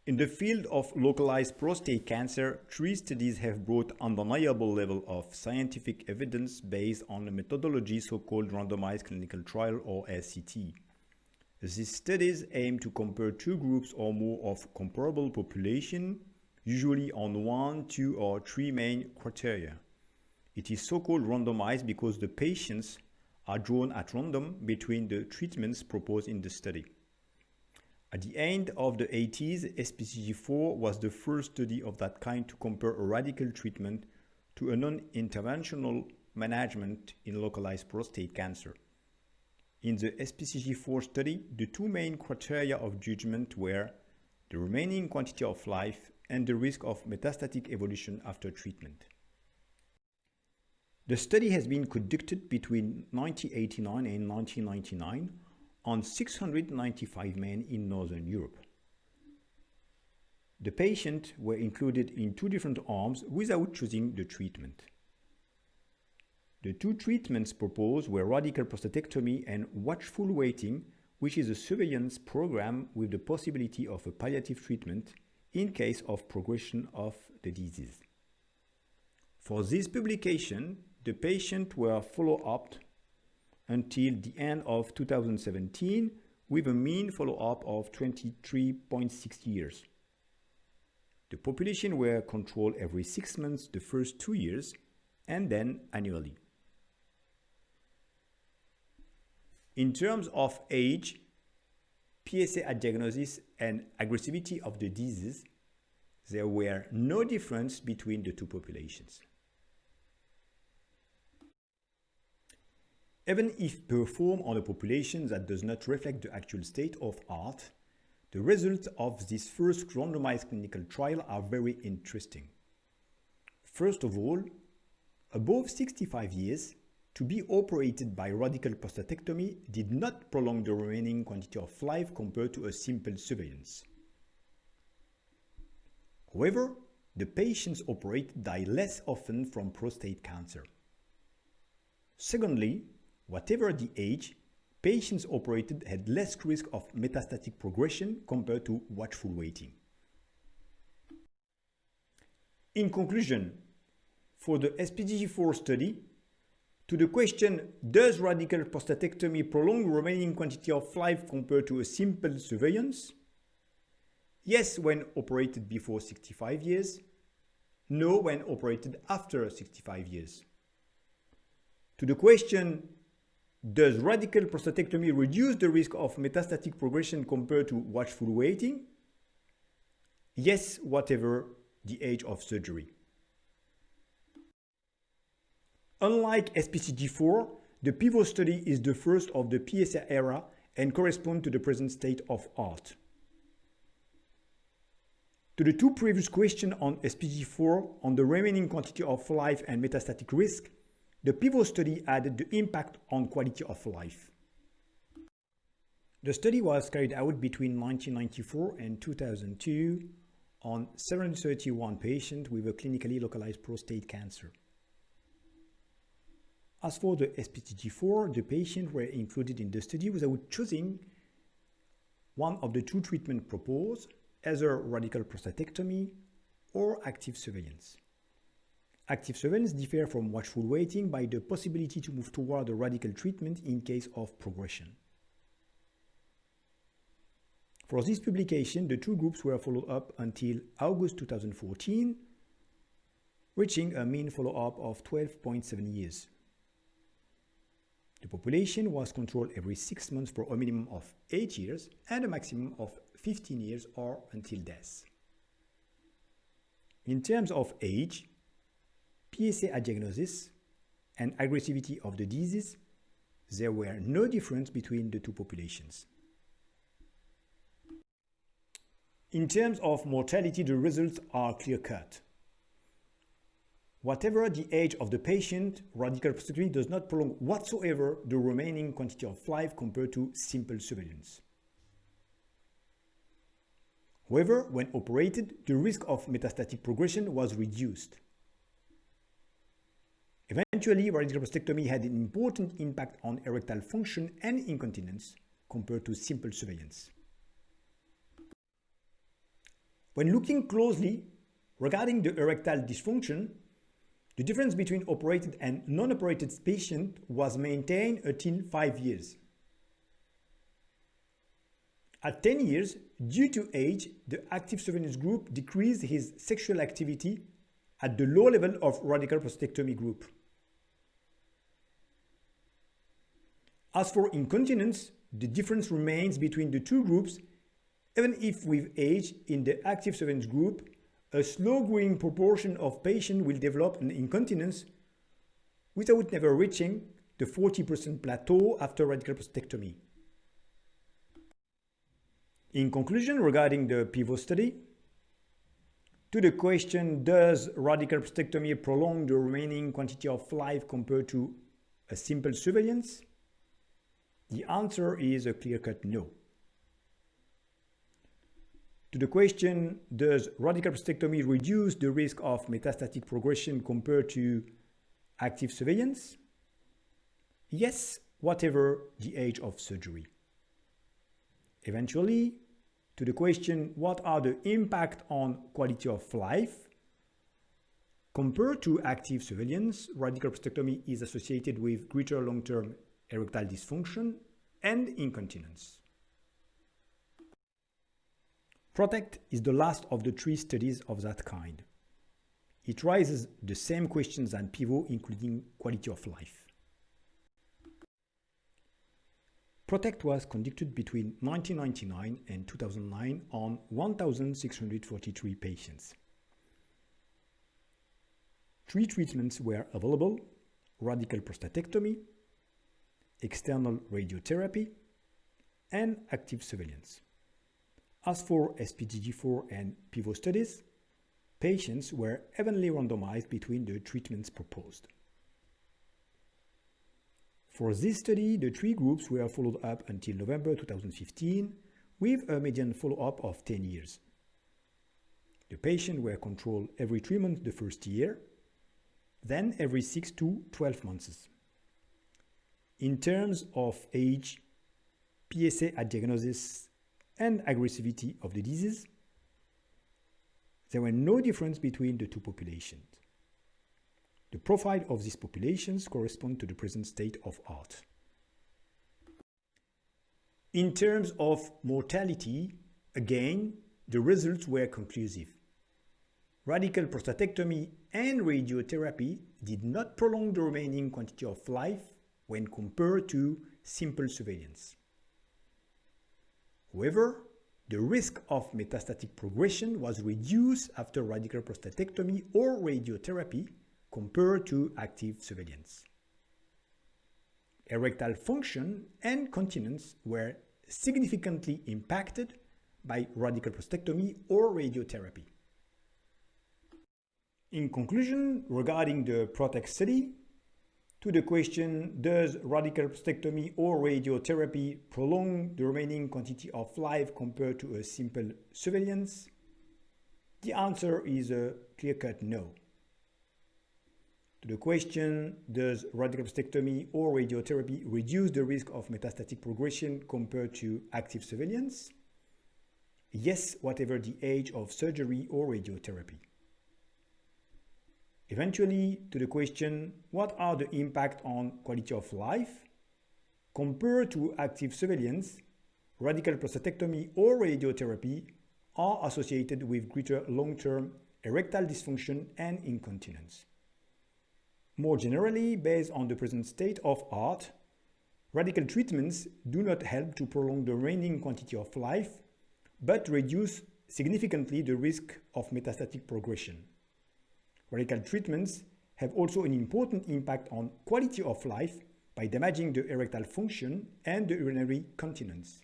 In the field of localized prostate cancer, 3 studies have brought undeniable level of scientific evidence based on a methodology so-called randomized clinical trial or RCT. These studies aim to compare 2 groups or more of comparable population, usually on 1, 2, or 3 main criteria. It is so-called randomized because the patients are drawn at random between the treatments proposed in the study. At the end of the 80s, SPCG4 was the first study of that kind to compare a radical treatment to a non-interventional management in localized prostate cancer. In the SPCG4 study, the 2 main criteria of judgment were the remaining quantity of life and the risk of metastatic evolution after treatment. The study has been conducted between 1989 and 1999 on 695 men in Northern Europe. The patients were included in 2 different arms without choosing the treatment. The 2 treatments proposed were radical prostatectomy and watchful waiting, which is a surveillance program with the possibility of a palliative treatment in case of progression of the disease. For this publication, the patients were followed up until the end of 2017 with a mean follow-up of 23.6 years. The population were controlled every 6 months the first 2 years and then annually. In terms of age, PSA at diagnosis and aggressivity of the disease, there were no difference between the 2 populations. Even if performed on a population that does not reflect the actual state of art, the results of this first randomized clinical trial are very interesting. First of all, above 65 years, to be operated by radical prostatectomy did not prolong the remaining quantity of life compared to a simple surveillance. However, the patients operated die less often from prostate cancer. Secondly, whatever the age, patients operated had less risk of metastatic progression compared to watchful waiting. In conclusion, for the SPCG4 study, to the question, does radical prostatectomy prolong remaining quantity of life compared to a simple surveillance? Yes, when operated before 65 years. No, when operated after 65 years. To the question, does radical prostatectomy reduce the risk of metastatic progression compared to watchful waiting? Yes, whatever the age of surgery. Unlike SPCG4, the PIVOT study is the first of the PSA era and corresponds to the present state of art. To the 2 previous questions on SPCG4 on the remaining quantity of life and metastatic risk, the PIVOT study added the impact on quality of life. The study was carried out between 1994 and 2002 on 731 patients with a clinically localized prostate cancer. As for the SPCG4, the patients were included in the study without choosing one of the 2 treatments proposed, either radical prostatectomy or active surveillance. Active surveillance differs from watchful waiting by the possibility to move toward a radical treatment in case of progression. For this publication, the 2 groups were followed up until August 2014, reaching a mean follow-up of 12.7 years. The population was controlled every 6 months for a minimum of 8 years and a maximum of 15 years or until death. In terms of age, PSA at diagnosis and aggressivity of the disease, there were no difference between the 2 populations. In terms of mortality, the results are clear-cut. Whatever the age of the patient, radical prostatectomy does not prolong whatsoever the remaining quantity of life compared to simple surveillance. However, when operated, the risk of metastatic progression was reduced. Eventually, radical prostatectomy had an important impact on erectile function and incontinence compared to simple surveillance. When looking closely regarding the erectile dysfunction, the difference between operated and non-operated patients was maintained until 5 years. At 10 years, due to age, the active surveillance group decreased his sexual activity at the low level of radical prostatectomy group. As for incontinence, the difference remains between the two groups, even if with age in the active surveillance group, a slow-growing proportion of patients will develop an incontinence without never reaching the 40% plateau after radical prostatectomy. In conclusion, regarding the PIVOT study, to the question, does radical prostatectomy prolong the remaining quantity of life compared to a simple surveillance? The answer is a clear-cut no. To the question, does radical prostatectomy reduce the risk of metastatic progression compared to active surveillance? Yes, whatever the age of surgery. Eventually, to the question, what are the impact on quality of life? Compared to active surveillance, radical prostatectomy is associated with greater long-term erectile dysfunction and incontinence. PROTECT is the last of the 3 studies of that kind. It raises the same questions as PIVOT, including quality of life. PROTECT was conducted between 1999 and 2009 on 1,643 patients. 3 treatments were available: radical prostatectomy, external radiotherapy, and active surveillance. As for SPGG4 and PIVOT studies, patients were evenly randomized between the treatments proposed. For this study, the 3 groups were followed up until November 2015 with a median follow-up of 10 years. The patients were controlled every 3 months the first year, then every 6 to 12 months. In terms of age, PSA at diagnosis, and aggressivity of the disease, there were no difference between the 2 populations. The profile of these populations correspond to the present state of art. In terms of mortality, again, the results were conclusive. Radical prostatectomy and radiotherapy did not prolong the remaining quantity of life when compared to simple surveillance. However, the risk of metastatic progression was reduced after radical prostatectomy or radiotherapy compared to active surveillance. Erectile function and continence were significantly impacted by radical prostatectomy or radiotherapy. In conclusion, regarding the PROTECT study, to the question, does radical prostatectomy or radiotherapy prolong the remaining quantity of life compared to a simple surveillance? The answer is a clear-cut no. To the question, does radical prostatectomy or radiotherapy reduce the risk of metastatic progression compared to active surveillance? Yes, whatever the age of surgery or radiotherapy. Eventually, to the question, what are the impact on quality of life? Compared to active surveillance, radical prostatectomy or radiotherapy are associated with greater long-term erectile dysfunction and incontinence. More generally, based on the present state of art, radical treatments do not help to prolong the remaining quantity of life, but reduce significantly the risk of metastatic progression. Radical treatments have also an important impact on quality of life by damaging the erectile function and the urinary continence.